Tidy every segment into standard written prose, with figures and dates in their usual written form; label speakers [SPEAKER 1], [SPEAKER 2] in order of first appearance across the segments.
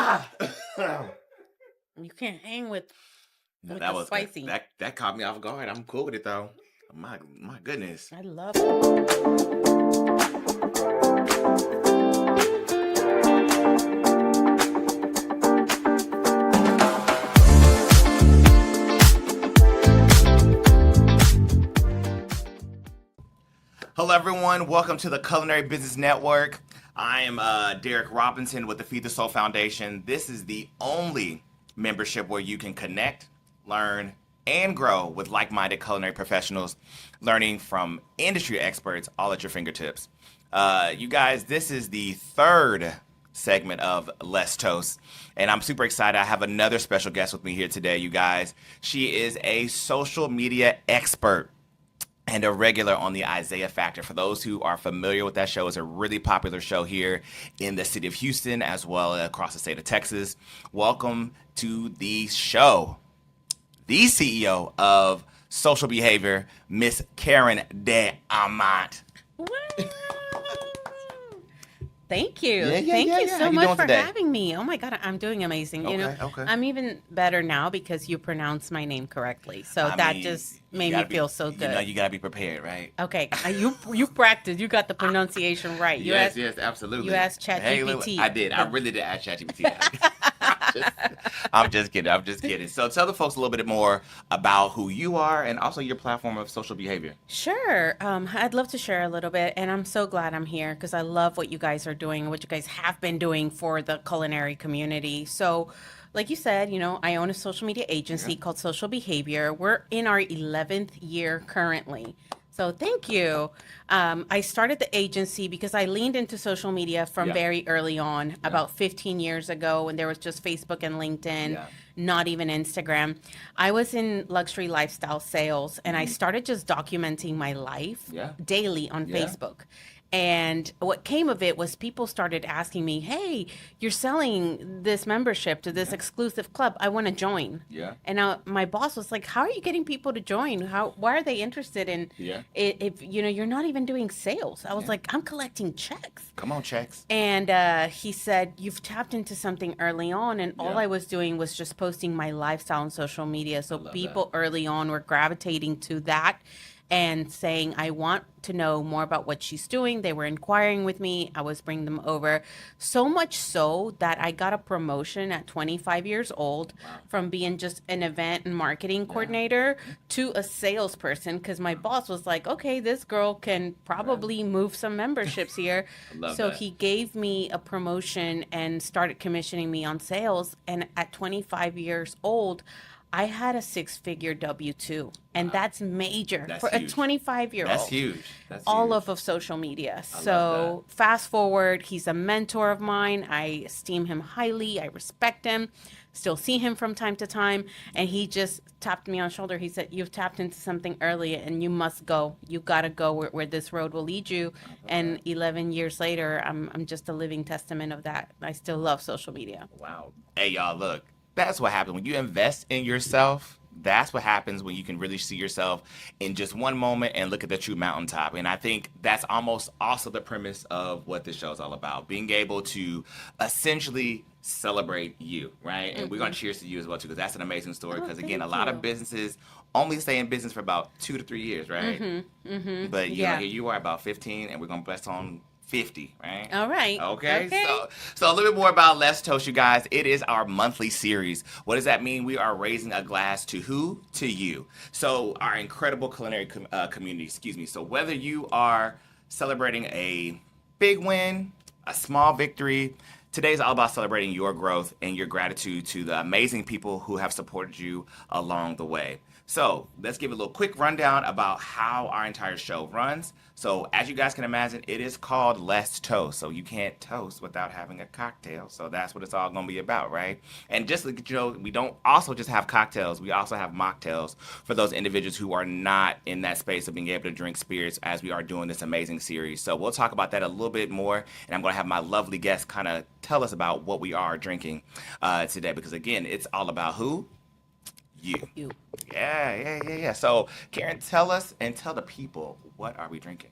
[SPEAKER 1] You can't hang with
[SPEAKER 2] No,
[SPEAKER 1] with
[SPEAKER 2] that
[SPEAKER 1] the
[SPEAKER 2] was
[SPEAKER 1] spicy.
[SPEAKER 2] that caught me off guard. I'm cool with it though. My goodness.
[SPEAKER 1] I love it.
[SPEAKER 2] Hello everyone, welcome to the Culinary Business Network. I am Derek Robinson with the Feed the Soul Foundation. This is the only membership where you can connect, learn, and grow with like-minded culinary professionals, learning from industry experts all at your fingertips. You guys, this is the third segment of Let's Toast, and I'm super excited. I have another special guest with me here today, you guys. She is a social media expert and a regular on the Isaiah Factor. For those who are familiar with that show, it's a really popular show here in the city of Houston as well as across the state of Texas. Welcome to the show, the CEO of Social Behavior, Miss Karen de Amat.
[SPEAKER 1] Thank you.
[SPEAKER 2] Yeah,
[SPEAKER 1] Thank you
[SPEAKER 2] How
[SPEAKER 1] so
[SPEAKER 2] you
[SPEAKER 1] much
[SPEAKER 2] doing
[SPEAKER 1] for
[SPEAKER 2] today?
[SPEAKER 1] having me. Oh my God, I'm doing amazing.
[SPEAKER 2] Okay.
[SPEAKER 1] I'm even better now because you pronounced my name correctly. So that just made me feel so good.
[SPEAKER 2] You know, you gotta be prepared, right?
[SPEAKER 1] Okay, you practiced. You got the pronunciation right.
[SPEAKER 2] Yes, absolutely.
[SPEAKER 1] You asked
[SPEAKER 2] Hey, look,
[SPEAKER 1] ChatGPT.
[SPEAKER 2] I did. I really did ask ChatGPT. I'm just kidding. So tell the folks a little bit more about who you are and also your platform of social behavior.
[SPEAKER 1] Sure. I'd love to share a little bit, and I'm so glad I'm here because I love what you guys are doing and what you guys have been doing for the culinary community. So, like you said, I own a social media agency called Social Behavior. We're in our 11th year currently. So thank you. I started the agency because I leaned into social media from very early on, about 15 years ago, when there was just Facebook and LinkedIn, not even Instagram. I was in luxury lifestyle sales, and I started just documenting my life daily on Facebook. And what came of it was people started asking me, "Hey, you're selling this membership to this exclusive club. I want to join." And my boss was like, "How are you getting people to join? Why are they interested in it if you're not even doing sales?" I was like, "I'm collecting checks."
[SPEAKER 2] Come on, checks.
[SPEAKER 1] And he said, "You've tapped into something early on." And all I was doing was just posting my lifestyle on social media. So people early on were gravitating to that and saying, "I want to know more about what she's doing." They were inquiring with me. I was bringing them over. So much so that I got a promotion at 25 years old from being just an event and marketing coordinator to a salesperson because my boss was like, "Okay, this girl can probably move some memberships here." So he gave me a promotion and started commissioning me on sales. And at 25 years old, I had a 6-figure W-2, and that's major for a 25-year-old.
[SPEAKER 2] That's huge.
[SPEAKER 1] All of social media. So fast forward, he's a mentor of mine. I esteem him highly. I respect him. Still see him from time to time. And he just tapped me on the shoulder. He said, "You've tapped into something early, and you must go. You got to go where this road will lead you." And 11 years later, I'm just a living testament of that. I still love social media.
[SPEAKER 2] Wow. Hey, y'all, look. That's what happens when you invest in yourself. That's what happens when you can really see yourself in just one moment and look at the true mountaintop. And I think that's almost also the premise of what this show is all about, being able to essentially celebrate you, right? And we're going to cheers to you as well, too, because that's an amazing story. Because, again, a lot of businesses only stay in business for about 2 to 3 years, right? But here you are about 15, and we're going to bless on 50, right?
[SPEAKER 1] All right.
[SPEAKER 2] Okay. So a little bit more about Let's Toast, you guys. It is our monthly series. What does that mean? We are raising a glass to who? To you. So our incredible culinary community, So whether you are celebrating a big win, a small victory, today's all about celebrating your growth and your gratitude to the amazing people who have supported you along the way. So let's give a little quick rundown about how our entire show runs. So as you guys can imagine, it is called Let's Toast. So you can't toast without having a cocktail. So that's what it's all going to be about, right? And just to let you know, we don't also just have cocktails. We also have mocktails for those individuals who are not in that space of being able to drink spirits as we are doing this amazing series. So we'll talk about that a little bit more. And I'm going to have my lovely guests kind of tell us about what we are drinking today. Because again, it's all about who? You. Yeah. So, Karen, tell us and tell the people, what are we drinking?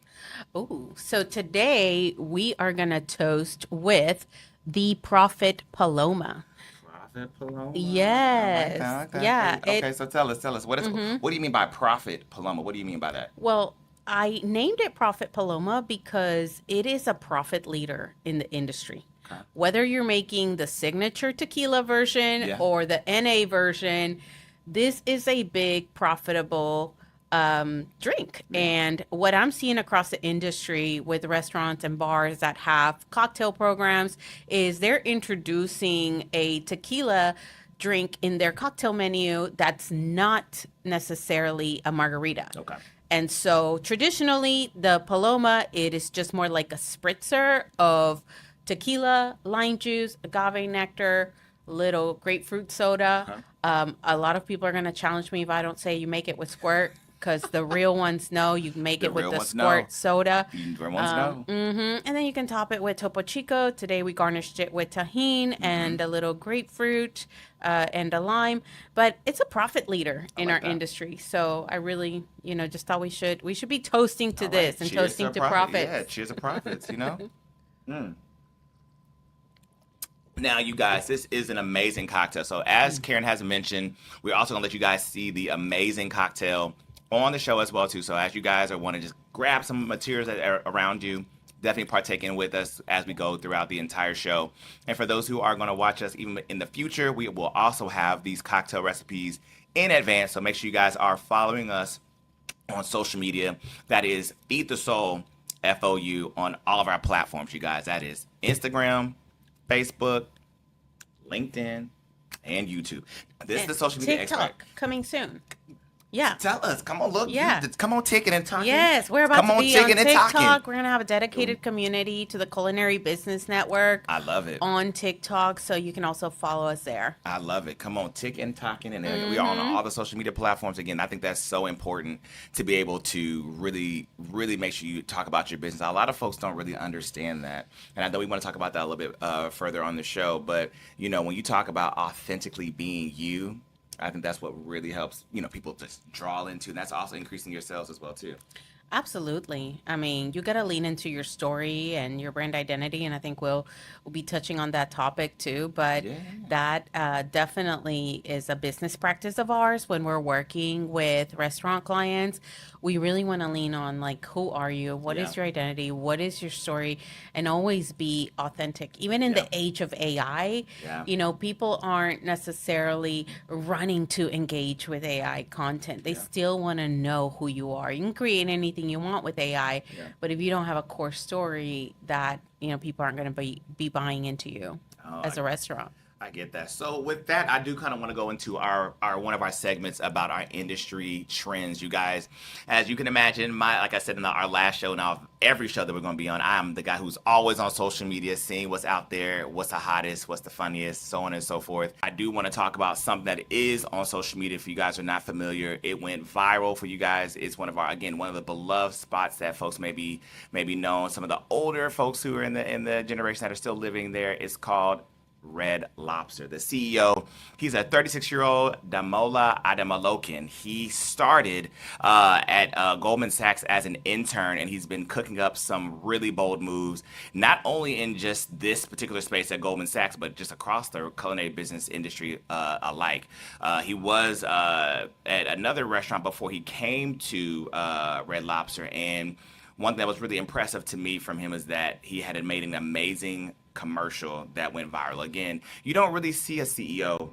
[SPEAKER 1] Oh, so today we are going to toast with The Prophet Paloma.
[SPEAKER 2] Prophet Paloma. I like that. I
[SPEAKER 1] Yes.
[SPEAKER 2] like that.
[SPEAKER 1] Yeah.
[SPEAKER 2] Okay, okay. So tell us. What do you mean by Prophet Paloma? What do you mean by that?
[SPEAKER 1] Well, I named it Prophet Paloma because it is a profit leader in the industry.
[SPEAKER 2] Okay.
[SPEAKER 1] Whether you're making the signature tequila version
[SPEAKER 2] Yeah.
[SPEAKER 1] or the NA version, this is a big profitable drink.
[SPEAKER 2] Yeah.
[SPEAKER 1] And what I'm seeing across the industry with restaurants and bars that have cocktail programs is they're introducing a tequila drink in their cocktail menu that's not necessarily a margarita.
[SPEAKER 2] Okay.
[SPEAKER 1] And so traditionally, the Paloma, it is just more like a spritzer of tequila, lime juice, agave nectar, little grapefruit soda.
[SPEAKER 2] Okay.
[SPEAKER 1] A lot of people are going to challenge me if I don't say you make it with squirt, because the real ones know you make
[SPEAKER 2] The
[SPEAKER 1] it with
[SPEAKER 2] real
[SPEAKER 1] the
[SPEAKER 2] ones know.
[SPEAKER 1] squirt soda.
[SPEAKER 2] The real ones know.
[SPEAKER 1] And then you can top it with Topo Chico. Today we garnished it with tahine and a little grapefruit and a lime. But it's a profit leader in
[SPEAKER 2] like
[SPEAKER 1] our
[SPEAKER 2] that.
[SPEAKER 1] industry. So I really, just thought we should be toasting to
[SPEAKER 2] All right.
[SPEAKER 1] this and
[SPEAKER 2] Cheers
[SPEAKER 1] toasting to
[SPEAKER 2] profit.
[SPEAKER 1] profits.
[SPEAKER 2] Yeah, cheers to profits, Now, you guys, this is an amazing cocktail. So, as Karen has mentioned, we're also going to let you guys see the amazing cocktail on the show as well, too. So, as you guys are want to just grab some materials that are around you, definitely partake in with us as we go throughout the entire show. And for those who are going to watch us even in the future, we will also have these cocktail recipes in advance. So, make sure you guys are following us on social media. That is Feed the Soul, FOU, on all of our platforms, you guys. That is Instagram, Facebook, LinkedIn, and YouTube. This is the social media
[SPEAKER 1] TikTok
[SPEAKER 2] expert.
[SPEAKER 1] coming soon. Yeah.
[SPEAKER 2] Tell us. Come on, look.
[SPEAKER 1] Yeah.
[SPEAKER 2] Come on, ticking and talking.
[SPEAKER 1] Yes, we're about
[SPEAKER 2] Come
[SPEAKER 1] to
[SPEAKER 2] on,
[SPEAKER 1] be on
[SPEAKER 2] ticking and
[SPEAKER 1] TikTok.
[SPEAKER 2] talking.
[SPEAKER 1] We're gonna have a dedicated community to the Culinary Business Network
[SPEAKER 2] I love it.
[SPEAKER 1] on TikTok, so you can also follow us there.
[SPEAKER 2] I love it. Come on, tick and talking, and we are on all the social media platforms. Again, I think that's so important to be able to really, really make sure you talk about your business. A lot of folks don't really understand that, and I know we want to talk about that a little bit further on the show. But when you talk about authentically being you, I think that's what really helps people just draw into, and that's also increasing your sales as well too.
[SPEAKER 1] Absolutely. I mean, you got to lean into your story and your brand identity, and I think we'll be touching on that topic too. But
[SPEAKER 2] Yeah.
[SPEAKER 1] that definitely is a business practice of ours when we're working with restaurant clients. We really want to lean on like, who are you? What
[SPEAKER 2] Yeah.
[SPEAKER 1] is your identity? What is your story? And always be authentic. Even in
[SPEAKER 2] Yeah.
[SPEAKER 1] the age of AI,
[SPEAKER 2] Yeah.
[SPEAKER 1] people aren't necessarily running to engage with AI content. They
[SPEAKER 2] Yeah.
[SPEAKER 1] still want to know who you are. You can create anything you want with AI,
[SPEAKER 2] Yeah.
[SPEAKER 1] but if you don't have a core story, that people aren't going to be buying into you
[SPEAKER 2] Oh,
[SPEAKER 1] as a restaurant.
[SPEAKER 2] I get that. So with that, I do kind of want to go into our one of our segments about our industry trends. You guys, as you can imagine, like I said in our last show, now every show that we're going to be on, I'm the guy who's always on social media, seeing what's out there, what's the hottest, what's the funniest, so on and so forth. I do want to talk about something that is on social media. If you guys are not familiar, it went viral for you guys. It's one of the beloved spots that folks maybe know. Some of the older folks who are in the generation that are still living there. It's called Red Lobster. The CEO, he's a 36-year-old Damola Adamalokin. He started at Goldman Sachs as an intern, and he's been cooking up some really bold moves, not only in just this particular space at Goldman Sachs, but just across the culinary business industry alike. He was at another restaurant before he came to Red Lobster, and one thing that was really impressive to me from him is that he had made an amazing commercial that went viral. Again, you don't really see a CEO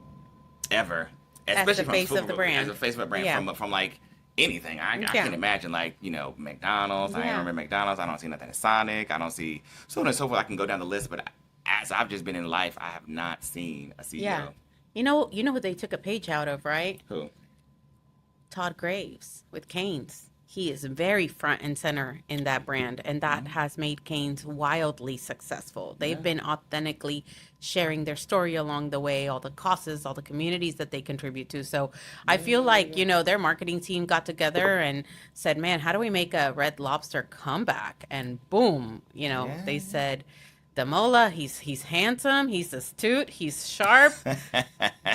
[SPEAKER 2] ever, especially
[SPEAKER 1] the face
[SPEAKER 2] from
[SPEAKER 1] of the brand.
[SPEAKER 2] as a face of a brand
[SPEAKER 1] Yeah.
[SPEAKER 2] from like anything. I
[SPEAKER 1] Yeah.
[SPEAKER 2] can imagine like McDonald's. I
[SPEAKER 1] Yeah.
[SPEAKER 2] remember McDonald's. I don't see nothing at Sonic. I don't see so on and so forth. I can go down the list, but as I've just been in life, I have not seen a CEO.
[SPEAKER 1] Yeah. You know who they took a page out of, right?
[SPEAKER 2] Who?
[SPEAKER 1] Todd Graves with Cane's. He is very front and center in that brand, and that has made Cane's wildly successful. They've been authentically sharing their story along the way, all the causes, all the communities that they contribute to. So I feel like, their marketing team got together and said, man, how do we make a Red Lobster comeback? And boom, they said, Damola, he's handsome, he's astute, he's sharp.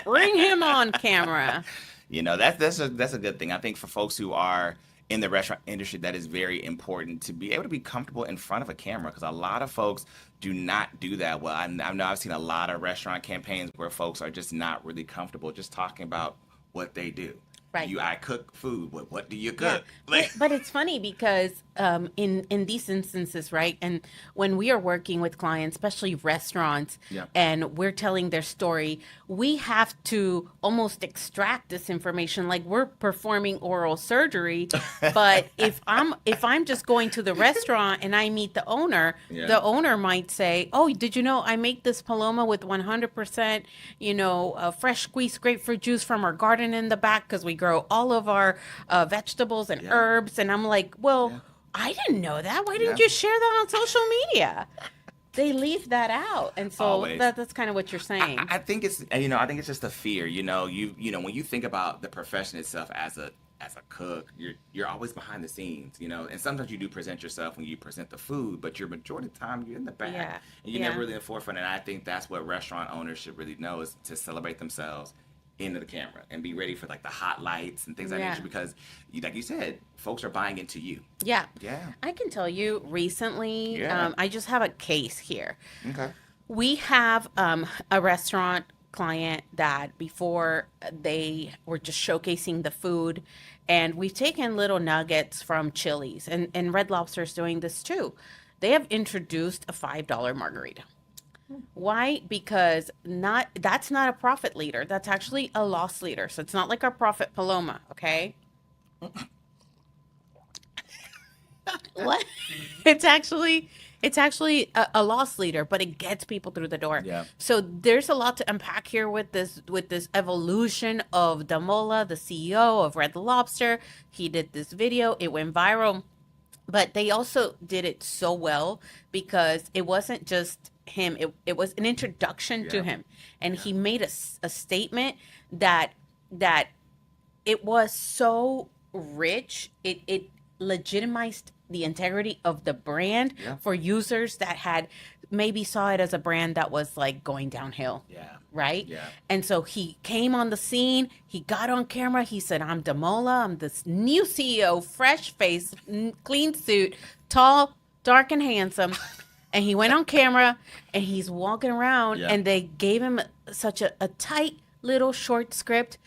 [SPEAKER 1] Bring him on camera.
[SPEAKER 2] That's a good thing. I think for folks who are in the restaurant industry that is very important to be able to be comfortable in front of a camera because a lot of folks do not do that well. I know I've seen a lot of restaurant campaigns where folks are just not really comfortable just talking about what they do.
[SPEAKER 1] Right.
[SPEAKER 2] I cook food. What do you
[SPEAKER 1] Yeah,
[SPEAKER 2] cook? Like,
[SPEAKER 1] but it's funny because in these instances, right? And when we are working with clients, especially restaurants,
[SPEAKER 2] yeah,
[SPEAKER 1] and we're telling their story, we have to almost extract this information like we're performing oral surgery. But if I'm just going to the restaurant and I meet
[SPEAKER 2] yeah,
[SPEAKER 1] the owner might say, "Oh, did you know I make this paloma with 100%, fresh squeezed grapefruit juice from our garden in the back because we grow all of our vegetables and
[SPEAKER 2] yeah,
[SPEAKER 1] herbs." And I'm like, well,
[SPEAKER 2] yeah,
[SPEAKER 1] I didn't know that. Why didn't
[SPEAKER 2] yeah.
[SPEAKER 1] you share that on social media? They leave that out. And so
[SPEAKER 2] Always.
[SPEAKER 1] that's kind of what you're saying.
[SPEAKER 2] I think it's I think it's just a fear. When you think about the profession itself as a cook, you're always behind the scenes, and sometimes you do present yourself when you present the food, but your majority of the time you're in the back
[SPEAKER 1] Yeah.
[SPEAKER 2] and you're
[SPEAKER 1] Yeah.
[SPEAKER 2] never really in the forefront. And I think that's what restaurant owners should really know is to celebrate themselves into the camera and be ready for like the hot lights and things of that
[SPEAKER 1] Yeah.
[SPEAKER 2] nature because, like you said, folks are buying into you.
[SPEAKER 1] Yeah.
[SPEAKER 2] Yeah.
[SPEAKER 1] I can tell you recently,
[SPEAKER 2] Yeah.
[SPEAKER 1] I just have a case here.
[SPEAKER 2] Okay.
[SPEAKER 1] We have a restaurant client that before they were just showcasing the food, and we've taken little nuggets from Chili's, and Red Lobster's doing this too. They have introduced a $5 margarita. Why? Because that's not a profit leader. That's actually a loss leader. So it's not like our profit Paloma, okay? What? It's actually a loss leader, but it gets people through the door.
[SPEAKER 2] Yeah.
[SPEAKER 1] So there's a lot to unpack here with this evolution of Damola, the CEO of Red Lobster. He did this video, it went viral, but they also did it so well because it wasn't just him, it was an introduction to
[SPEAKER 2] Yeah.
[SPEAKER 1] him, and
[SPEAKER 2] Yeah.
[SPEAKER 1] he made a statement that it was so rich. It legitimized the integrity of the brand
[SPEAKER 2] Yeah.
[SPEAKER 1] for users that had maybe saw it as a brand that was like going downhill,
[SPEAKER 2] Yeah.
[SPEAKER 1] right?
[SPEAKER 2] Yeah.
[SPEAKER 1] And so he came on the scene, he got on camera, he said, "I'm Damola, I'm this new CEO, fresh face, clean suit, tall, dark, and handsome." And he went on camera and he's walking around,
[SPEAKER 2] Yeah.
[SPEAKER 1] and they gave him such a tight little short script.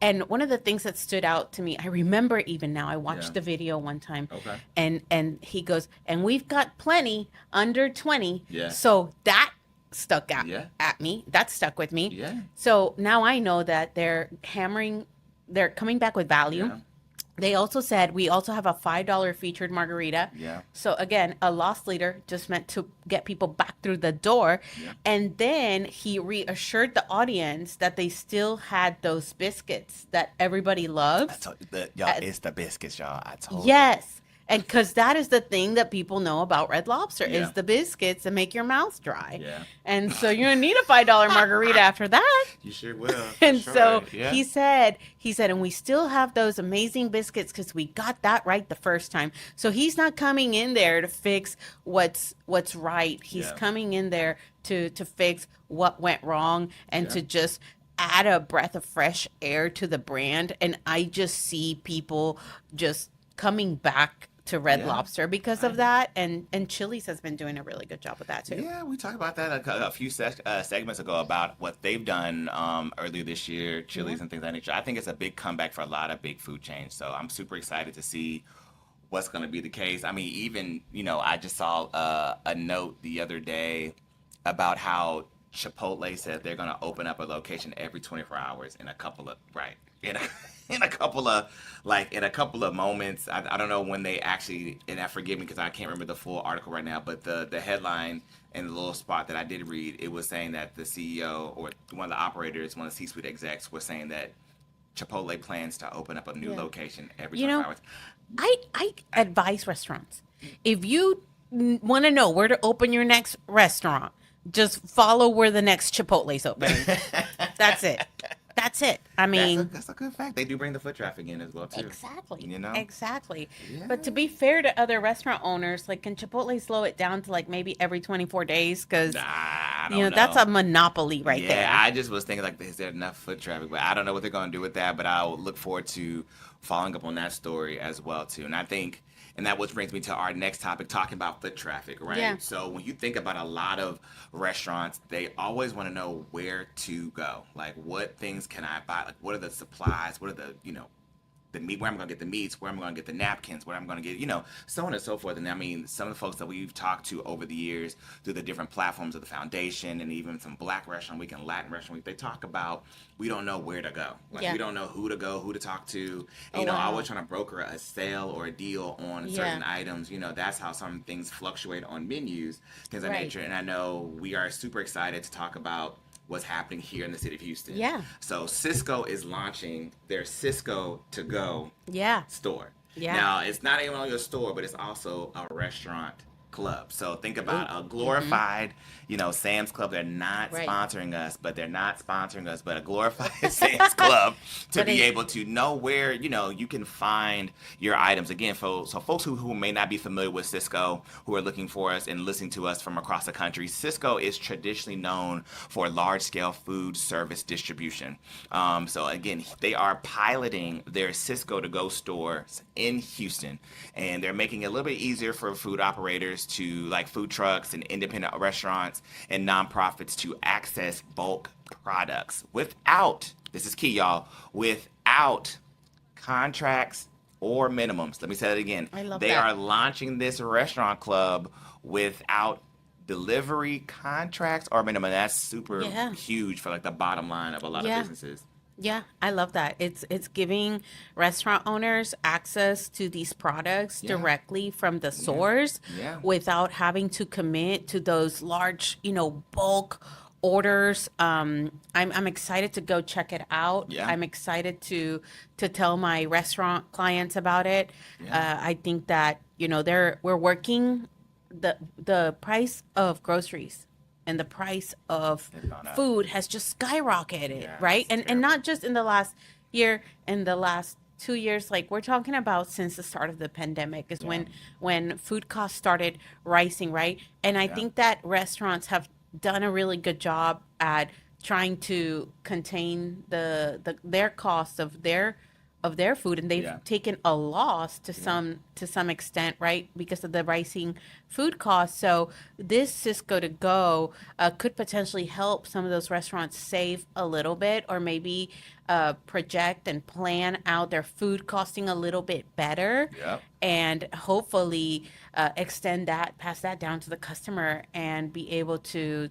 [SPEAKER 1] And one of the things that stood out to me, I remember even now, I watched
[SPEAKER 2] Yeah.
[SPEAKER 1] the video one time,
[SPEAKER 2] Okay.
[SPEAKER 1] and he goes, "And we've got plenty under 20."
[SPEAKER 2] Yeah.
[SPEAKER 1] So that stuck out
[SPEAKER 2] Yeah.
[SPEAKER 1] at me. That stuck with me.
[SPEAKER 2] Yeah.
[SPEAKER 1] So now I know that they're coming back with value.
[SPEAKER 2] Yeah.
[SPEAKER 1] They also said we also have a $5 featured margarita.
[SPEAKER 2] Yeah.
[SPEAKER 1] So again, a loss leader just meant to get people back through the door.
[SPEAKER 2] Yeah.
[SPEAKER 1] And then he reassured the audience that they still had those biscuits that everybody loves.
[SPEAKER 2] Y'all,
[SPEAKER 1] Uh,
[SPEAKER 2] it's the biscuits, y'all. I told
[SPEAKER 1] Yes. And because that is the thing that people know about Red Lobster
[SPEAKER 2] Yeah.
[SPEAKER 1] is the biscuits that make your mouth dry.
[SPEAKER 2] Yeah.
[SPEAKER 1] And so you're going to need a $5 margarita after that.
[SPEAKER 2] you sure will. for
[SPEAKER 1] And
[SPEAKER 2] sure.
[SPEAKER 1] so
[SPEAKER 2] Yeah.
[SPEAKER 1] he said, and we still have those amazing biscuits because we got that right the first time. So he's not coming in there to fix what's right. He's
[SPEAKER 2] Yeah.
[SPEAKER 1] coming in there to fix what went wrong and
[SPEAKER 2] Yeah.
[SPEAKER 1] to just add a breath of fresh air to the brand. And I just see people just coming back to Red
[SPEAKER 2] Yeah.
[SPEAKER 1] Lobster because of that. And Chili's has been doing a really good job with that too.
[SPEAKER 2] Yeah, we talked about that a few segments ago about what they've done earlier this year, Chili's and things of that nature. I think it's a big comeback for a lot of big food chains. So I'm super excited to see what's going to be the case. I mean, even, I just saw a note the other day about how Chipotle said they're going to open up a location every 24 hours in a couple of, right, in a couple of moments. I don't know when they actually, and I forgive me because I can't remember the full article right now, but the headline and the little spot that I did read, it was saying that the CEO or one of the operators, one of the C-suite execs was saying that Chipotle plans to open up a new
[SPEAKER 1] Yeah.
[SPEAKER 2] location every
[SPEAKER 1] You
[SPEAKER 2] 24
[SPEAKER 1] know,
[SPEAKER 2] hours.
[SPEAKER 1] I advise restaurants, if you want to know where to open your next restaurant, just follow where the next Chipotle's opening. That's it. That's it. I mean,
[SPEAKER 2] That's a good fact. They do bring the foot traffic in as well too.
[SPEAKER 1] exactly.
[SPEAKER 2] You know?
[SPEAKER 1] Exactly.
[SPEAKER 2] Yeah.
[SPEAKER 1] But to be fair to other restaurant owners, like, can Chipotle slow it down to like maybe every 24 days? Because
[SPEAKER 2] Nah. I
[SPEAKER 1] You know,
[SPEAKER 2] don't
[SPEAKER 1] that's
[SPEAKER 2] know.
[SPEAKER 1] a monopoly right
[SPEAKER 2] Yeah,
[SPEAKER 1] there.
[SPEAKER 2] I just was thinking like, is there enough foot traffic? But I don't know what they're going to do with that. But I'll look forward to following up on that story as well too. And I think, and that which brings me to our next topic, talking about foot traffic,
[SPEAKER 1] Yeah.
[SPEAKER 2] right? So when you think about a lot of restaurants, they always want to know where to go. Like, what things can I buy? Like, what are the supplies? What are the the meat, where I'm going to get the meats, where I'm going to get the napkins, where I'm going to get, so on and so forth. And I mean, some of the folks that we've talked to over the years through the different platforms of the foundation and even some Black Restaurant Week and Latin Restaurant Week, they talk about we don't know where to go. Like,
[SPEAKER 1] Yeah.
[SPEAKER 2] we don't know who to go, who to talk to. And,
[SPEAKER 1] Oh,
[SPEAKER 2] always
[SPEAKER 1] wow.
[SPEAKER 2] trying to broker a sale or a deal on
[SPEAKER 1] Yeah.
[SPEAKER 2] certain items. That's how some things fluctuate on menus, things of that
[SPEAKER 1] Right.
[SPEAKER 2] nature. And I know we are super excited to talk about what's happening here in the city of Houston.
[SPEAKER 1] Yeah.
[SPEAKER 2] So Sysco is launching their Sysco to go
[SPEAKER 1] Yeah.
[SPEAKER 2] store.
[SPEAKER 1] Yeah.
[SPEAKER 2] Now, it's not even only a store, but it's also a restaurant club. So think about a
[SPEAKER 1] Mm-hmm.
[SPEAKER 2] glorified, Sam's Club. They're not
[SPEAKER 1] Right.
[SPEAKER 2] sponsoring us, but a glorified Sam's Club to
[SPEAKER 1] But
[SPEAKER 2] be
[SPEAKER 1] it,
[SPEAKER 2] able to know where, you can find your items. Again, so folks who may not be familiar with Cisco, who are looking for us and listening to us from across the country, Cisco is traditionally known for large scale food service distribution. So again, they are piloting their Cisco to go stores in Houston, and they're making it a little bit easier for food operators to, like food trucks and independent restaurants and nonprofits, to access bulk products without, this is key, y'all, without contracts or minimums. Let me say that again.
[SPEAKER 1] I love
[SPEAKER 2] They
[SPEAKER 1] that.
[SPEAKER 2] are launching this restaurant club without delivery contracts or minimum. That's super
[SPEAKER 1] Yeah.
[SPEAKER 2] huge for like the bottom line of a lot of
[SPEAKER 1] Yeah.
[SPEAKER 2] businesses.
[SPEAKER 1] Yeah, I love that. It's giving restaurant owners access to these products
[SPEAKER 2] Yeah.
[SPEAKER 1] directly from the
[SPEAKER 2] Yeah.
[SPEAKER 1] source
[SPEAKER 2] Yeah.
[SPEAKER 1] without having to commit to those large, bulk orders. I'm excited to go check it out.
[SPEAKER 2] Yeah.
[SPEAKER 1] I'm excited to tell my restaurant clients about it.
[SPEAKER 2] Yeah.
[SPEAKER 1] I think that, we're working the price of groceries and the price of
[SPEAKER 2] They've gone up.
[SPEAKER 1] food has just skyrocketed,
[SPEAKER 2] Yeah,
[SPEAKER 1] right?
[SPEAKER 2] it's
[SPEAKER 1] And
[SPEAKER 2] terrible.
[SPEAKER 1] not just in the last year, in the last 2 years, like we're talking about since the start of the pandemic is
[SPEAKER 2] Yeah.
[SPEAKER 1] when food costs started rising, right? And I
[SPEAKER 2] Yeah.
[SPEAKER 1] think that restaurants have done a really good job at trying to contain their costs of their food, and they've
[SPEAKER 2] Yeah.
[SPEAKER 1] taken a loss to some extent, right, because of the rising food costs. So this Cisco to go could potentially help some of those restaurants save a little bit, or maybe project and plan out their food costing a little bit better,
[SPEAKER 2] Yep.
[SPEAKER 1] and hopefully extend that, pass that down to the customer, and be able to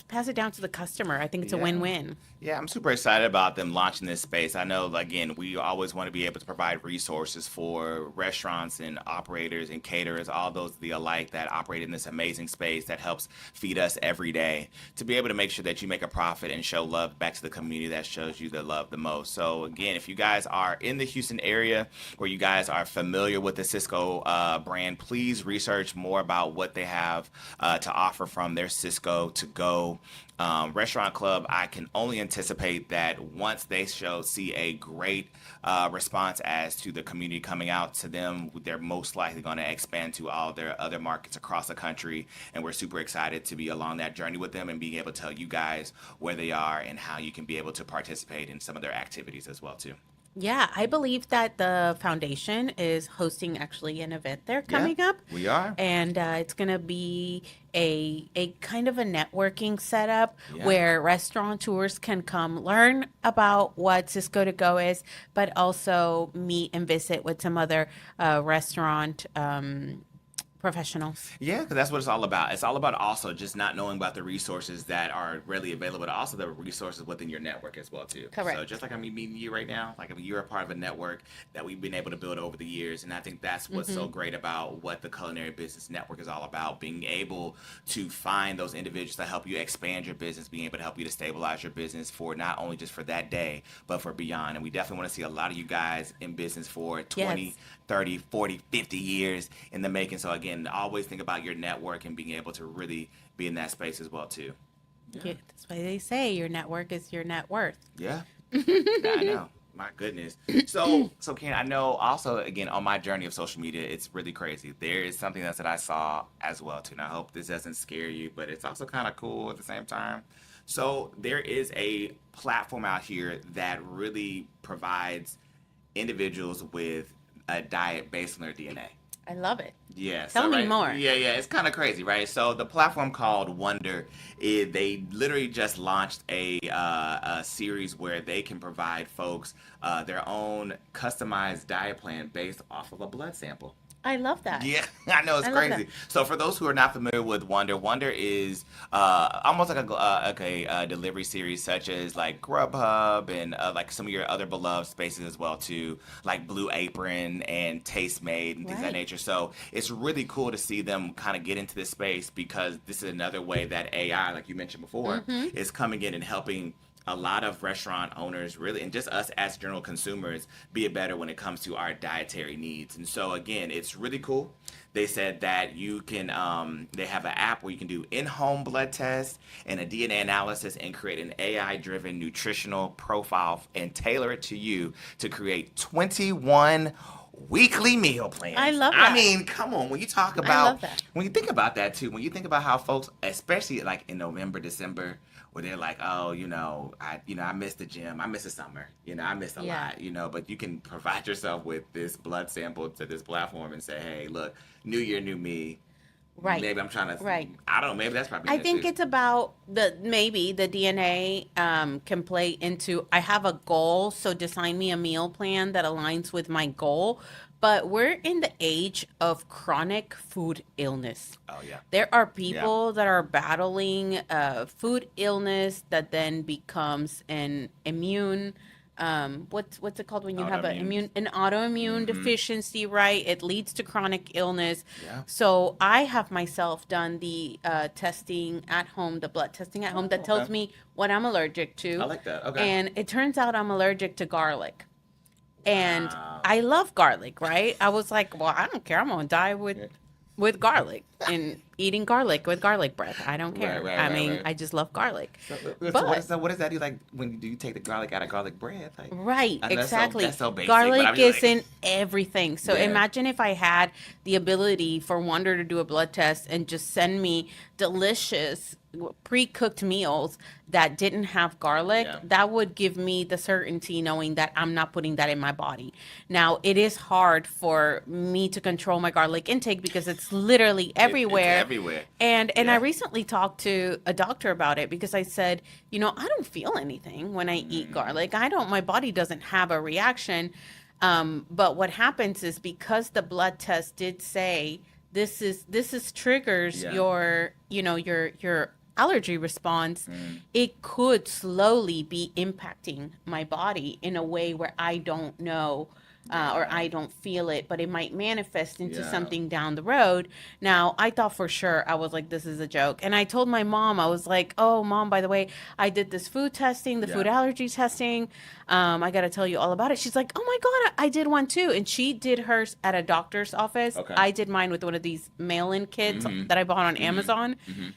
[SPEAKER 1] pass it down to the customer. I think it's a
[SPEAKER 2] Yeah.
[SPEAKER 1] win-win.
[SPEAKER 2] Yeah, I'm super excited about them launching this space. I know, again, we always want to be able to provide resources for restaurants and operators and caterers, all those the alike that operate in this amazing space that helps feed us every day, to be able to make sure that you make a profit and show love back to the community that shows you the love the most. So again, if you guys are in the Houston area, or you guys are familiar with the Cisco brand, please research more about what they have to offer from their Cisco to go restaurant club. I can only anticipate that once they see a great response as to the community coming out to them, they're most likely going to expand to all their other markets across the country. And we're super excited to be along that journey with them and being able to tell you guys where they are and how you can be able to participate in some of their activities as well too.
[SPEAKER 1] Yeah, I believe that the foundation is hosting actually an event there
[SPEAKER 2] Yeah,
[SPEAKER 1] coming up,
[SPEAKER 2] we are.
[SPEAKER 1] and it's gonna be a kind of a networking setup
[SPEAKER 2] Yeah.
[SPEAKER 1] where restaurateurs can come learn about what Cisco to Go is, but also meet and visit with some other restaurant professionals.
[SPEAKER 2] Yeah, because that's what it's all about. It's all about also just not knowing about the resources that are readily available, but also the resources within your network as well too.
[SPEAKER 1] Correct.
[SPEAKER 2] So just like I'm meeting you right now, like you're a part of a network that we've been able to build over the years, and I think that's what's so great about what the Culinary Business Network is all about: being able to find those individuals that help you expand your business, being able to help you to stabilize your business for not only just for that day, but for beyond. And we definitely want to see a lot of you guys in business for 20,
[SPEAKER 1] Yes.
[SPEAKER 2] 30, 40, 50 years in the making. So again, always think about your network and being able to really be in that space as well too.
[SPEAKER 1] Yeah, that's why they say your network is your net worth.
[SPEAKER 2] Yeah. Yeah, I know. My goodness. So Karen, I know also again on my journey of social media, it's really crazy. There is something else that I saw as well too. And I hope this doesn't scare you, but it's also kind of cool at the same time. So there is a platform out here that really provides individuals with a diet based on their DNA.
[SPEAKER 1] I love it.
[SPEAKER 2] Yeah,
[SPEAKER 1] Tell
[SPEAKER 2] so
[SPEAKER 1] me
[SPEAKER 2] right,
[SPEAKER 1] more.
[SPEAKER 2] yeah, it's kind of crazy, right? So the platform called Wonder, they literally just launched a series where they can provide folks their own customized diet plan based off of a blood sample.
[SPEAKER 1] I love that.
[SPEAKER 2] Yeah, I know it's
[SPEAKER 1] I love that.
[SPEAKER 2] crazy. So for those who are not familiar with Wonder, Wonder is almost like a delivery series such as like Grubhub and like some of your other beloved spaces as well too, like Blue Apron and Taste Made and things of that
[SPEAKER 1] Right.
[SPEAKER 2] nature. So it's really cool to see them kind of get into this space because this is another way that AI, like you mentioned before,
[SPEAKER 1] Mm-hmm.
[SPEAKER 2] is coming in and helping a lot of restaurant owners really and just us as general consumers be it better when it comes to our dietary needs. And so again, it's really cool. They said that you can they have an app where you can do in-home blood tests and a DNA analysis and create an AI driven nutritional profile and tailor it to you to create 21 weekly meal
[SPEAKER 1] I
[SPEAKER 2] plans.
[SPEAKER 1] love
[SPEAKER 2] I
[SPEAKER 1] that.
[SPEAKER 2] mean, come on,
[SPEAKER 1] I love that.
[SPEAKER 2] when you think about that too, when you think about how folks, especially like in November, December, where they're like, oh, I miss the gym, I miss the summer, I miss a
[SPEAKER 1] Yeah.
[SPEAKER 2] lot, but you can provide yourself with this blood sample to this platform and say, hey, look, new year, new me.
[SPEAKER 1] Right.
[SPEAKER 2] Maybe I'm trying to,
[SPEAKER 1] Right.
[SPEAKER 2] I don't know, maybe that's probably
[SPEAKER 1] I
[SPEAKER 2] it
[SPEAKER 1] think
[SPEAKER 2] too.
[SPEAKER 1] it's about maybe the DNA can play into I have a goal, so design me a meal plan that aligns with my goal. But we're in the age of chronic food illness.
[SPEAKER 2] Oh yeah,
[SPEAKER 1] There are
[SPEAKER 2] yeah,
[SPEAKER 1] people that are battling food illness that then becomes an immune. What's it called when you have
[SPEAKER 2] autoimmune.
[SPEAKER 1] an autoimmune
[SPEAKER 2] Mm-hmm.
[SPEAKER 1] deficiency, right? It leads to chronic illness.
[SPEAKER 2] Yeah.
[SPEAKER 1] So I have myself done the testing at home, the blood testing at home that
[SPEAKER 2] Oh,
[SPEAKER 1] tells
[SPEAKER 2] okay.
[SPEAKER 1] me what I'm allergic
[SPEAKER 2] I
[SPEAKER 1] to,
[SPEAKER 2] like that. Okay.
[SPEAKER 1] and it turns out I'm allergic to garlic. And
[SPEAKER 2] Wow.
[SPEAKER 1] I love garlic, right? I was like, well, I don't care. I'm gonna die with garlic and eating garlic with garlic bread. I don't care.
[SPEAKER 2] Right, right,
[SPEAKER 1] I
[SPEAKER 2] right,
[SPEAKER 1] mean,
[SPEAKER 2] right.
[SPEAKER 1] I just love garlic.
[SPEAKER 2] So
[SPEAKER 1] But
[SPEAKER 2] what does that do? Like when do you take the garlic out of garlic bread? Like
[SPEAKER 1] right,
[SPEAKER 2] I know
[SPEAKER 1] exactly.
[SPEAKER 2] that's so basic, but
[SPEAKER 1] Garlic
[SPEAKER 2] I'm just
[SPEAKER 1] is
[SPEAKER 2] like,
[SPEAKER 1] in everything. So
[SPEAKER 2] yeah,
[SPEAKER 1] imagine if I had the ability for Wonder to do a blood test and just send me delicious pre-cooked meals that didn't have garlic.
[SPEAKER 2] yeah.
[SPEAKER 1] That would give me the certainty knowing that I'm not putting that in my body. Now, it is hard for me to control my garlic intake because it's literally
[SPEAKER 2] It's
[SPEAKER 1] everywhere.
[SPEAKER 2] everywhere.
[SPEAKER 1] And I
[SPEAKER 2] Yeah.
[SPEAKER 1] recently talked to a doctor about it because I said, I don't feel anything when I eat
[SPEAKER 2] Mm,
[SPEAKER 1] garlic. I don't, my body doesn't have a reaction. But what happens is because the blood test did say this is triggers
[SPEAKER 2] yeah.
[SPEAKER 1] your allergy response,
[SPEAKER 2] Mm,
[SPEAKER 1] it could slowly be impacting my body in a way where I don't know or
[SPEAKER 2] yeah.
[SPEAKER 1] I don't feel it, but it might manifest into
[SPEAKER 2] Yeah.
[SPEAKER 1] something down the road. Now, I thought for sure, I was like, this is a joke. And I told my mom, I was like, oh, mom, by the way, I did this food testing, the
[SPEAKER 2] Yeah.
[SPEAKER 1] food allergy testing. I got to tell you all about it. She's like, oh my God, I did one too. And she did hers at a doctor's office.
[SPEAKER 2] Okay.
[SPEAKER 1] I did mine with one of these mail-in kits
[SPEAKER 2] Mm-hmm.
[SPEAKER 1] that I bought on
[SPEAKER 2] Mm-hmm.
[SPEAKER 1] Amazon.
[SPEAKER 2] Mm-hmm.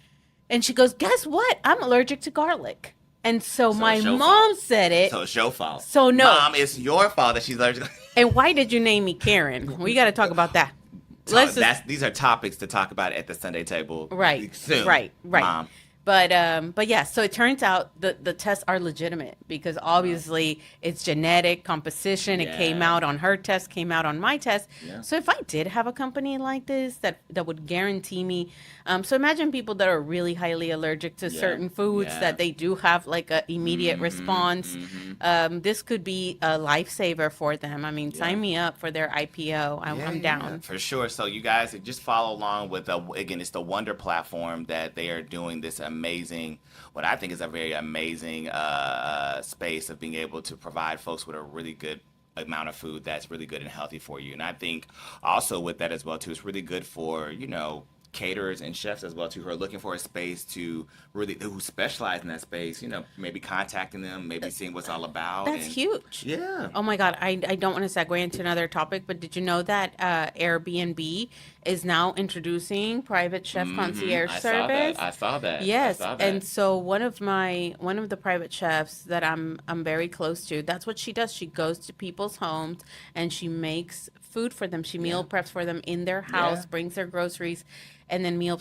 [SPEAKER 1] And she goes, guess what? I'm allergic to garlic. And so
[SPEAKER 2] So
[SPEAKER 1] my
[SPEAKER 2] it's your
[SPEAKER 1] mom
[SPEAKER 2] fault.
[SPEAKER 1] said it.
[SPEAKER 2] So it's your fault.
[SPEAKER 1] So no.
[SPEAKER 2] Mom, it's your fault that she's allergic.
[SPEAKER 1] And why did you name me Karen? We got to talk about that. Let's just
[SPEAKER 2] These are topics to talk about at the Sunday table
[SPEAKER 1] right,
[SPEAKER 2] soon.
[SPEAKER 1] right, right.
[SPEAKER 2] Mom.
[SPEAKER 1] But yeah, so it turns out the tests are legitimate because obviously it's genetic composition. It came
[SPEAKER 2] Yeah.
[SPEAKER 1] out on her test, came out on my test.
[SPEAKER 2] Yeah.
[SPEAKER 1] So if I did have a company like this that would guarantee me, so imagine people that are really highly allergic to
[SPEAKER 2] Yeah.
[SPEAKER 1] certain foods
[SPEAKER 2] Yeah.
[SPEAKER 1] that they do have like a immediate response. This could be a lifesaver for them. I mean,
[SPEAKER 2] Yeah.
[SPEAKER 1] sign me up for their IPO. I'm down.
[SPEAKER 2] For sure. So you guys just follow along with again, it's the Wonder platform that they are doing this amazing, what I think is a very amazing space of being able to provide folks with a really good amount of food that's really good and healthy for you. And I think also with that as well too, it's really good for caterers and chefs as well too who are looking for a space to really who specialize in that space. Maybe contacting them, maybe seeing what's all about.
[SPEAKER 1] That's
[SPEAKER 2] and
[SPEAKER 1] huge.
[SPEAKER 2] yeah.
[SPEAKER 1] Oh my God, I don't want to segue into another topic, but did you know that Airbnb is now introducing private chef concierge
[SPEAKER 2] I saw that.
[SPEAKER 1] service.
[SPEAKER 2] I saw that. I
[SPEAKER 1] Yes,
[SPEAKER 2] saw
[SPEAKER 1] and
[SPEAKER 2] that.
[SPEAKER 1] so one of the private chefs that I'm very close to, that's what she does. She goes to people's homes and she makes food for them. She
[SPEAKER 2] Yeah.
[SPEAKER 1] meal preps for them in their
[SPEAKER 2] Yeah.
[SPEAKER 1] house, brings their groceries, and then meal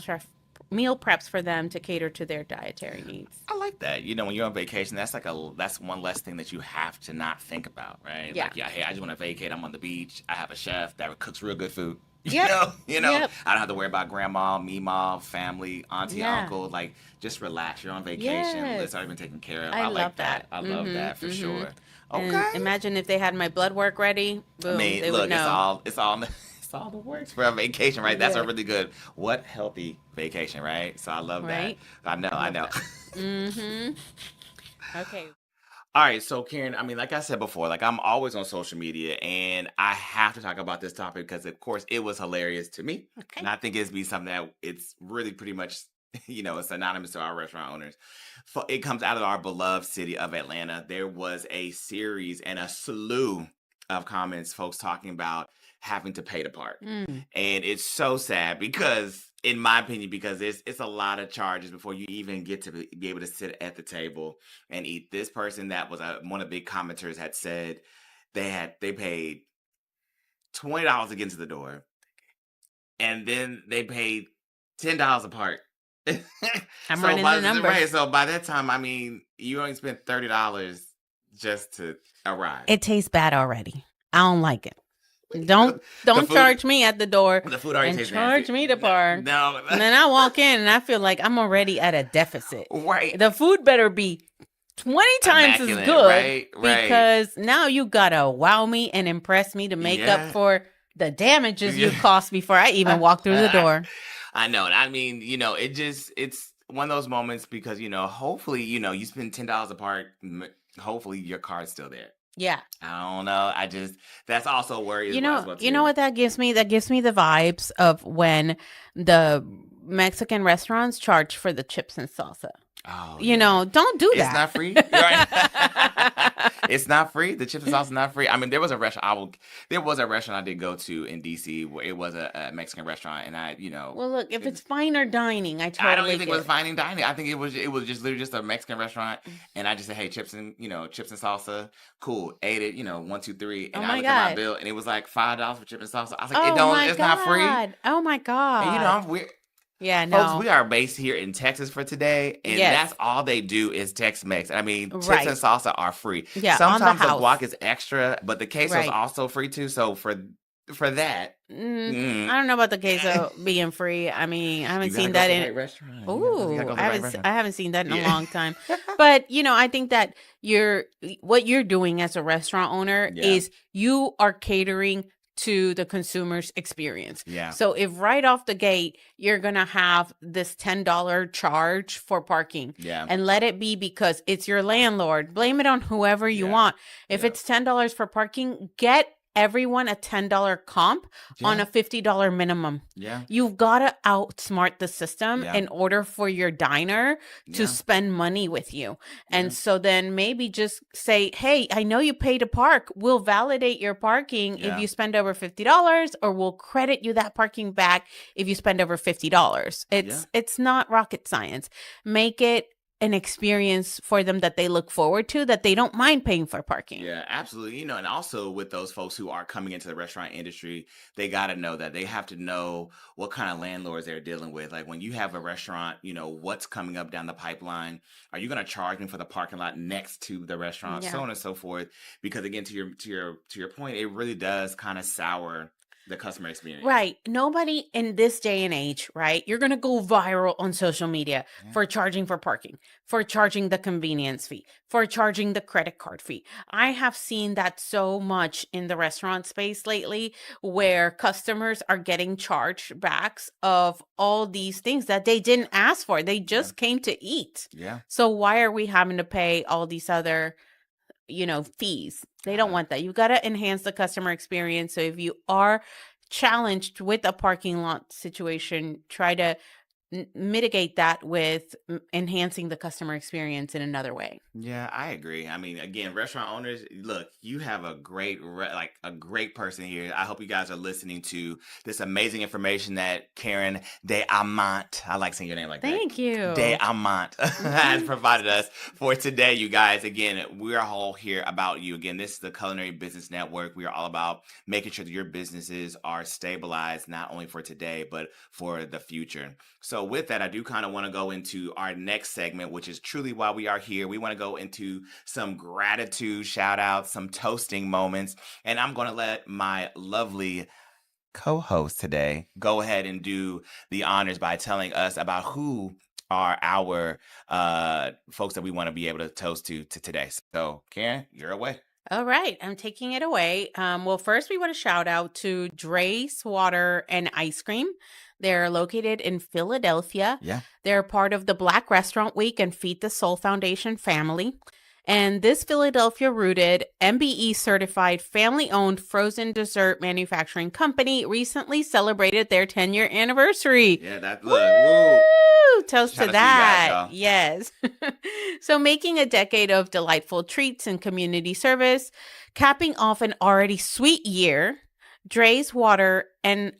[SPEAKER 1] preps for them to cater to their dietary needs.
[SPEAKER 2] I like that. When you're on vacation, that's one less thing that you have to not think about, right?
[SPEAKER 1] Yeah.
[SPEAKER 2] Like, yeah, hey, I just want to vacate. I'm on the beach. I have a chef that cooks real good food.
[SPEAKER 1] Yep. Yep.
[SPEAKER 2] I don't have to worry about grandma, meemaw, family, auntie,
[SPEAKER 1] Yeah.
[SPEAKER 2] uncle. Like, just relax. You're on vacation. It's
[SPEAKER 1] Yes.
[SPEAKER 2] already been taken care of.
[SPEAKER 1] I
[SPEAKER 2] I
[SPEAKER 1] love
[SPEAKER 2] like that.
[SPEAKER 1] that.
[SPEAKER 2] I love
[SPEAKER 1] Mhm.
[SPEAKER 2] that for
[SPEAKER 1] Mhm.
[SPEAKER 2] sure.
[SPEAKER 1] And
[SPEAKER 2] Okay.
[SPEAKER 1] imagine if they had my blood work ready,
[SPEAKER 2] I
[SPEAKER 1] boom,
[SPEAKER 2] mean,
[SPEAKER 1] they would
[SPEAKER 2] look,
[SPEAKER 1] know.
[SPEAKER 2] it's all the works for a vacation, right? That's a
[SPEAKER 1] Yeah.
[SPEAKER 2] really good, what healthy vacation, right? So I love that.
[SPEAKER 1] Right?
[SPEAKER 2] I know,
[SPEAKER 1] I
[SPEAKER 2] I
[SPEAKER 1] love
[SPEAKER 2] know.
[SPEAKER 1] that. Mhm. Okay.
[SPEAKER 2] All right, so Karen, I mean, like I said before, like I'm always on social media, and I have to talk about this topic because, of course, it was hilarious to me, and
[SPEAKER 1] Okay.
[SPEAKER 2] I think it's be something that it's really pretty much, it's synonymous to our restaurant owners. It comes out of our beloved city of Atlanta. There was a series and a slew of comments, folks talking about having to pay to park,
[SPEAKER 1] Mm.
[SPEAKER 2] and it's so sad because, in my opinion, because it's a lot of charges before you even get to be able to sit at the table and eat. This person that was one of the big commenters had said they paid $20 to get into the door, and then they paid $10 a part.
[SPEAKER 1] I'm running the
[SPEAKER 2] Right,
[SPEAKER 1] numbers.
[SPEAKER 2] so by that time, I mean, you only spent $30 just to arrive.
[SPEAKER 1] It tastes bad already. I don't like it.
[SPEAKER 2] The, the
[SPEAKER 1] Don't
[SPEAKER 2] food
[SPEAKER 1] charge me at the door
[SPEAKER 2] the food already
[SPEAKER 1] and
[SPEAKER 2] tastes nasty.
[SPEAKER 1] charge me to park.
[SPEAKER 2] No,
[SPEAKER 1] And then I walk in and I feel like I'm already at a deficit.
[SPEAKER 2] right.
[SPEAKER 1] The food better be 20 times as
[SPEAKER 2] Immaculate,
[SPEAKER 1] good
[SPEAKER 2] right? Right.
[SPEAKER 1] because now you gotta wow me and impress me to make up
[SPEAKER 2] Yeah.
[SPEAKER 1] for the damages you
[SPEAKER 2] Yeah.
[SPEAKER 1] cost before I even walk through the door.
[SPEAKER 2] I know. I mean, it's one of those moments because, hopefully, you spend $10 apart. Hopefully your card's still there.
[SPEAKER 1] Yeah.
[SPEAKER 2] I don't know. That's also a worry as well
[SPEAKER 1] You know
[SPEAKER 2] too.
[SPEAKER 1] what that gives me? That gives me the vibes of when the Mexican restaurants charge for the chips and salsa.
[SPEAKER 2] Oh,
[SPEAKER 1] You know, don't do
[SPEAKER 2] it's
[SPEAKER 1] that.
[SPEAKER 2] not free. Right? It's not free. The chips and sauce is not free. I mean, there was a restaurant I did go to in DC where it was a Mexican restaurant, and
[SPEAKER 1] Well, look, if it's finer dining, I
[SPEAKER 2] I don't
[SPEAKER 1] totally
[SPEAKER 2] even think it was
[SPEAKER 1] get it.
[SPEAKER 2] fine dining. I think it was just literally just a Mexican restaurant, and I just said, hey, chips and salsa, cool. Ate it, 1, 2, 3,
[SPEAKER 1] Oh
[SPEAKER 2] and I
[SPEAKER 1] my
[SPEAKER 2] looked at my
[SPEAKER 1] God.
[SPEAKER 2] bill, and it was like $5 for chips and salsa. I was like,
[SPEAKER 1] Oh my
[SPEAKER 2] it's not free.
[SPEAKER 1] God. Oh my
[SPEAKER 2] And
[SPEAKER 1] God.
[SPEAKER 2] we're
[SPEAKER 1] Yeah,
[SPEAKER 2] folks,
[SPEAKER 1] no.
[SPEAKER 2] we are based here in Texas for today, and
[SPEAKER 1] Yes.
[SPEAKER 2] that's all they do is Tex-Mex. I mean, chips
[SPEAKER 1] Right.
[SPEAKER 2] and salsa are free.
[SPEAKER 1] Yeah, on the
[SPEAKER 2] Sometimes the
[SPEAKER 1] house.
[SPEAKER 2] guac is extra, but the queso is
[SPEAKER 1] Right.
[SPEAKER 2] also free too. So for that,
[SPEAKER 1] I don't know about the queso being free. I mean, I haven't
[SPEAKER 2] you gotta
[SPEAKER 1] seen
[SPEAKER 2] go
[SPEAKER 1] that
[SPEAKER 2] to the
[SPEAKER 1] in.
[SPEAKER 2] right restaurant. You
[SPEAKER 1] Ooh,
[SPEAKER 2] gotta go to the right
[SPEAKER 1] I
[SPEAKER 2] restaurant.
[SPEAKER 1] haven't seen that in a
[SPEAKER 2] Yeah.
[SPEAKER 1] long time. But I think that what you're doing as a restaurant owner
[SPEAKER 2] Yeah.
[SPEAKER 1] is you are catering to the consumer's experience.
[SPEAKER 2] Yeah.
[SPEAKER 1] So if right off the gate you're gonna have this $10 charge for parking,
[SPEAKER 2] Yeah.
[SPEAKER 1] and let it be because it's your landlord, blame it on whoever you
[SPEAKER 2] Yeah.
[SPEAKER 1] want. If
[SPEAKER 2] Yeah.
[SPEAKER 1] it's $10 for parking, get everyone a $10 comp on
[SPEAKER 2] Yeah.
[SPEAKER 1] a $50 minimum.
[SPEAKER 2] Yeah.
[SPEAKER 1] You've got to outsmart the system
[SPEAKER 2] Yeah.
[SPEAKER 1] in order for your diner to
[SPEAKER 2] Yeah.
[SPEAKER 1] spend money with you. And
[SPEAKER 2] Yeah.
[SPEAKER 1] so then maybe just say, hey, I know you pay to park. We'll validate your parking
[SPEAKER 2] Yeah.
[SPEAKER 1] if you spend over $50, or we'll credit you that parking back if you spend over $50. It's not rocket science. Make it an experience for them that they look forward to, that they don't mind paying for parking.
[SPEAKER 2] Yeah, absolutely. And also with those folks who are coming into the restaurant industry, they got to know that they have to know what kind of landlords they're dealing with. Like when you have a restaurant, what's coming up down the pipeline. Are you going to charge me for the parking lot next to the restaurant,
[SPEAKER 1] Yeah.
[SPEAKER 2] so on and so forth? Because again, to your point, it really does kind of sour the customer experience.
[SPEAKER 1] Right. Nobody in this day and age, right? You're going to go viral on social media
[SPEAKER 2] Yeah.
[SPEAKER 1] for charging for parking, for charging the convenience fee, for charging the credit card fee. I have seen that so much in the restaurant space lately, where customers are getting chargebacks of all these things that they didn't ask for. They just came to eat.
[SPEAKER 2] Yeah.
[SPEAKER 1] So why are we having to pay all these other fees? They don't want that. You've got to enhance the customer experience. So if you are challenged with a parking lot situation, try to mitigate that with enhancing the customer experience in another way.
[SPEAKER 2] Yeah, I agree. I mean, again, restaurant owners, look, you have a great, like a great person here. I hope you guys are listening to this amazing information that Karen de Amat, I like saying your name like that.
[SPEAKER 1] Thank you.
[SPEAKER 2] De Amat has provided us for today, you guys. Again, we're all here about you. Again, this is the Culinary Business Network. We are all about making sure that your businesses are stabilized, not only for today, but for the future. So with that, I do kind of want to go into our next segment, which is truly why we are here. We want to go into some gratitude shout outs, some toasting moments, and I'm going to let my lovely co-host today go ahead and do the honors by telling us about who are our folks that we want to be able to toast to today. So Karen, you're away.
[SPEAKER 1] All right, I'm taking it away. Well, first we want to shout out to Dre's Water and Ice Cream. They're located in Philadelphia.
[SPEAKER 2] Yeah.
[SPEAKER 1] They're part of the Black Restaurant Week and Feed the Soul Foundation family. And this Philadelphia-rooted, MBE-certified, family-owned frozen dessert manufacturing company recently celebrated their 10-year anniversary.
[SPEAKER 2] Yeah, that's look. Woo!
[SPEAKER 1] Toast
[SPEAKER 2] Shout
[SPEAKER 1] to
[SPEAKER 2] out
[SPEAKER 1] that.
[SPEAKER 2] to you guys, y'all.
[SPEAKER 1] Yes. So making a decade of delightful treats and community service, capping off an already sweet year, Dre's Water and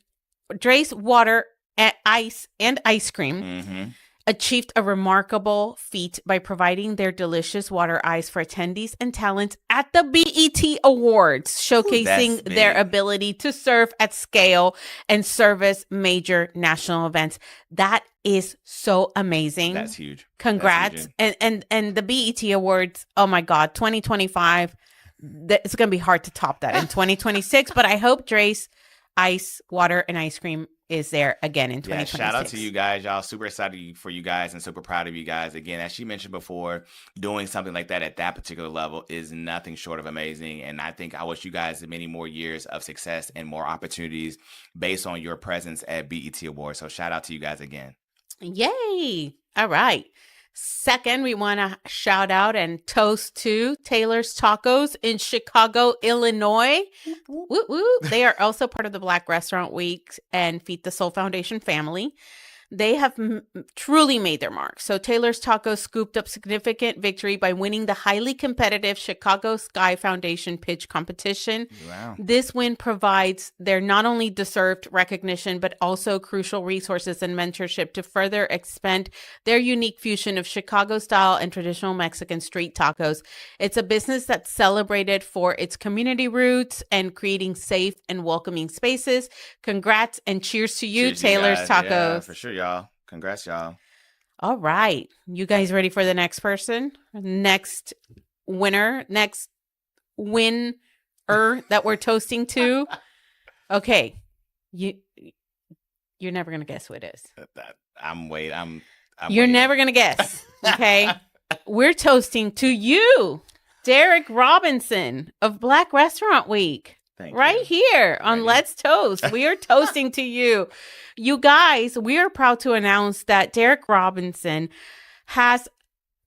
[SPEAKER 1] Ice Cream
[SPEAKER 2] Mm-hmm.
[SPEAKER 1] achieved a remarkable feat by providing their delicious water ice for attendees and talents at the BET Awards, showcasing
[SPEAKER 2] that's
[SPEAKER 1] their
[SPEAKER 2] big.
[SPEAKER 1] ability to serve at scale and service major national events. That is so amazing.
[SPEAKER 2] That's huge.
[SPEAKER 1] Congrats.
[SPEAKER 2] That's huge.
[SPEAKER 1] And the BET Awards, oh my God, 2025, it's going to be hard to top that in 2026, but I hope Dre's Water and Ice Cream is there again in 2026.
[SPEAKER 2] Yeah, shout out to you guys. Y'all super excited for you guys and super proud of you guys. Again, as she mentioned before, doing something like that at that particular level is nothing short of amazing. And I think I wish you guys many more years of success and more opportunities based on your presence at BET Awards. So shout out to you guys again.
[SPEAKER 1] Yay. All right. Second, we want to shout out and toast to Taylor's Tacos in Chicago, Illinois. Woo woo. They are also part of the Black Restaurant Week and Feed the Soul Foundation family. They have truly made their mark. So Taylor's Tacos scooped up significant victory by winning the highly competitive Chicago Sky Foundation pitch competition.
[SPEAKER 2] Wow.
[SPEAKER 1] This win provides their not only deserved recognition, but also crucial resources and mentorship to further expand their unique fusion of Chicago style and traditional Mexican street tacos. It's a business that's celebrated for its community roots and creating safe and welcoming spaces. Congrats and cheers to you,
[SPEAKER 2] Cheers to
[SPEAKER 1] Taylor's
[SPEAKER 2] guys.
[SPEAKER 1] Tacos.
[SPEAKER 2] Yeah, for sure, y'all. Congrats, y'all.
[SPEAKER 1] All right. You guys ready for the next person? Next winner? Next winner that we're toasting to? Okay. You're never going to guess who it is.
[SPEAKER 2] I'm waiting.
[SPEAKER 1] You're
[SPEAKER 2] waiting.
[SPEAKER 1] never going to guess. Okay. We're toasting to you, Derek Robinson of Black Restaurant Week.
[SPEAKER 2] Thank
[SPEAKER 1] Right
[SPEAKER 2] you.
[SPEAKER 1] here on
[SPEAKER 2] Ready?
[SPEAKER 1] Let's Toast. We are toasting to you. You guys, we are proud to announce that Derek Robinson has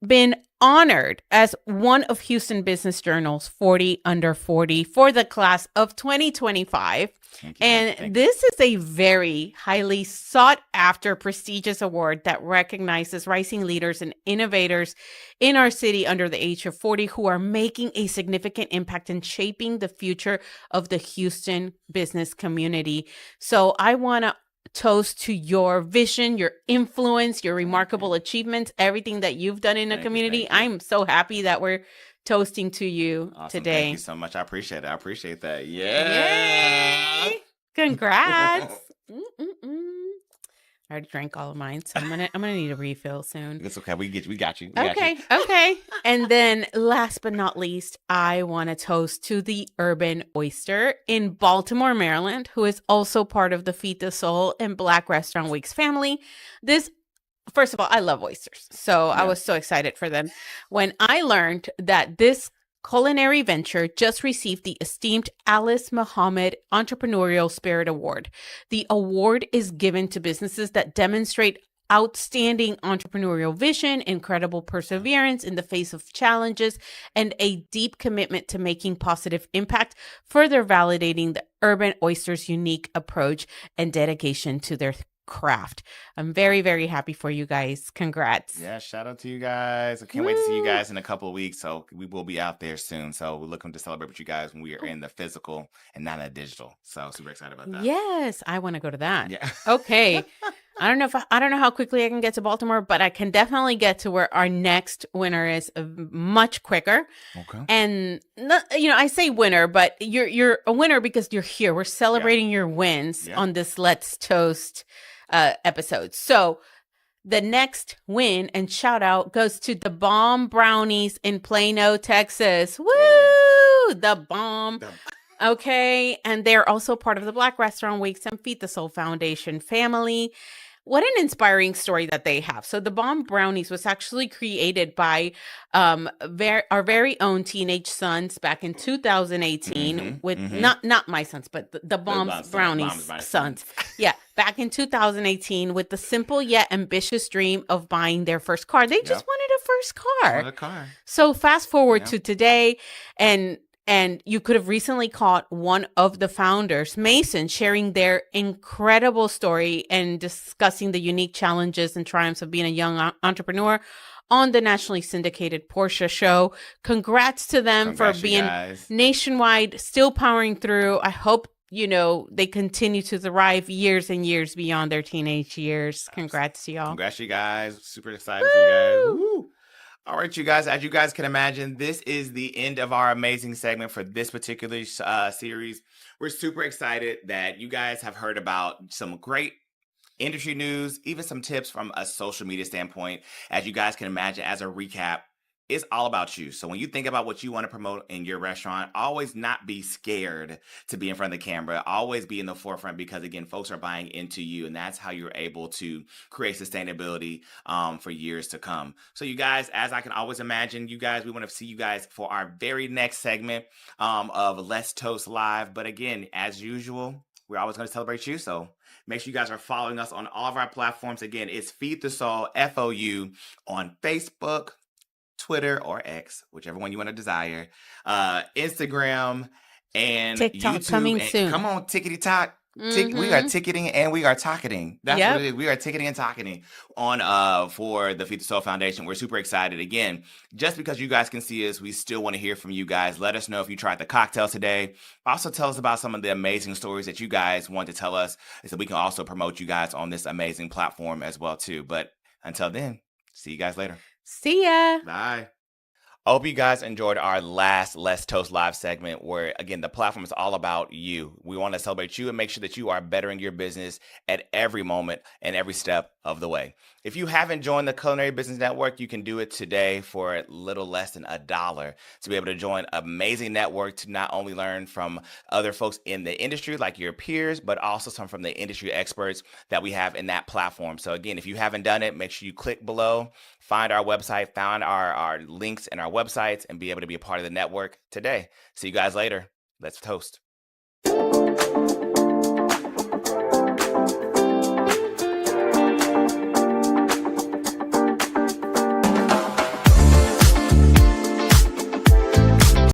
[SPEAKER 1] been honored as one of Houston Business Journal's 40 under 40 for the class of 2025.
[SPEAKER 2] Thank you.
[SPEAKER 1] And
[SPEAKER 2] Thank you.
[SPEAKER 1] this is a very highly sought after prestigious award that recognizes rising leaders and innovators in our city under the age of 40 who are making a significant impact in shaping the future of the Houston business community. So I want to toast to your vision, your influence, your remarkable achievements, everything that you've done in the
[SPEAKER 2] Thank you,
[SPEAKER 1] community.
[SPEAKER 2] thank you.
[SPEAKER 1] I'm so happy that we're toasting to you
[SPEAKER 2] Awesome.
[SPEAKER 1] today.
[SPEAKER 2] Thank you so much. I appreciate it. I appreciate that. Yeah.
[SPEAKER 1] Yay! Congrats. I already drank all of mine, so I'm gonna need a refill soon.
[SPEAKER 2] It's okay. We got you. We got
[SPEAKER 1] Okay,
[SPEAKER 2] you.
[SPEAKER 1] okay. And then last but not least, I want to toast to the Urban Oyster in Baltimore, Maryland, who is also part of the Feed the Soul and Black Restaurant Weeks family. First of all, I love oysters, so I
[SPEAKER 2] Yeah.
[SPEAKER 1] was so excited for them when I learned that this culinary venture just received the esteemed Alice Muhammad Entrepreneurial Spirit Award. The award is given to businesses that demonstrate outstanding entrepreneurial vision, incredible perseverance in the face of challenges, and a deep commitment to making positive impact, further validating the Urban Oyster's unique approach and dedication to their craft. I'm very, very happy for you guys. Congrats.
[SPEAKER 2] Yeah, shout out to you guys. I can't wait to see you
[SPEAKER 1] Woo!
[SPEAKER 2] guys in a couple of weeks. So we will be out there soon. So we're looking to celebrate with you guys when we are in the physical and not in the digital. So super excited about that.
[SPEAKER 1] Yes, I want to go to that.
[SPEAKER 2] Yeah.
[SPEAKER 1] Okay. I don't know how quickly I can get to Baltimore, but I can definitely get to where our next winner is much quicker.
[SPEAKER 2] Okay.
[SPEAKER 1] And I say winner, but you're a winner because you're here. We're celebrating your wins on this Let's Toast episode. So the next win and shout out goes to the Bomb Brownies in Plano, Texas. Woo! The Bomb. Okay. And they're also part of the Black Restaurant Weeks and Feed the Soul Foundation family. What an inspiring story that they have. So the Bomb Brownies was actually created by our very own teenage sons back in 2018 with not my sons, but the Bomb Brownies sons. Yeah, back in 2018 with the simple yet ambitious dream of buying their first car. They just wanted a first car. So fast forward to today, and you could have recently caught one of the founders, Mason, sharing their incredible story and discussing the unique challenges and triumphs of being a young entrepreneur on the nationally syndicated Porsche show. Congrats to them for being nationwide, still powering through. I hope, they continue to thrive years and years beyond their teenage years. Congrats to y'all.
[SPEAKER 2] Congrats, you guys. Super excited for you guys. Woo! All right, you guys, as you guys can imagine, this is the end of our amazing segment for this particular series. We're super excited that you guys have heard about some great industry news, even some tips from a social media standpoint. As you guys can imagine, as a recap, it's all about you. So when you think about what you want to promote in your restaurant, always not be scared to be in front of the camera. Always be in the forefront because, again, folks are buying into you, and that's how you're able to create sustainability for years to come. So you guys, as I can always imagine, you guys, we want to see you guys for our very next segment of Let's Toast Live. But again, as usual, we're always going to celebrate you. So make sure you guys are following us on all of our platforms. Again, it's Feed the Soul, FOU, on Facebook, Twitter, or X, whichever one you want to desire, Instagram, and
[SPEAKER 1] TikTok
[SPEAKER 2] YouTube.
[SPEAKER 1] coming soon.
[SPEAKER 2] Come on, tickety tock. We are ticketing and we are talking. That's what it is. We are ticketing and talking on for the Feed the Soul Foundation. We're super excited. Again, just because you guys can see us, we still want to hear from you guys. Let us know if you tried the cocktail today. Also tell us about some of the amazing stories that you guys want to tell us so we can also promote you guys on this amazing platform as well too. But until then, see you guys later.
[SPEAKER 1] See ya.
[SPEAKER 2] Bye. I hope you guys enjoyed our last Let's Toast Live segment where, again, the platform is all about you. We want to celebrate you and make sure that you are bettering your business at every moment and every step of the way. If you haven't joined the Culinary Business Network, you can do it today for a little less than $1 to be able to join an amazing network to not only learn from other folks in the industry like your peers, but also some from the industry experts that we have in that platform. So again, if you haven't done it, make sure you click below, find our website, find our links and our websites, and be able to be a part of the network today. See you guys later. Let's toast.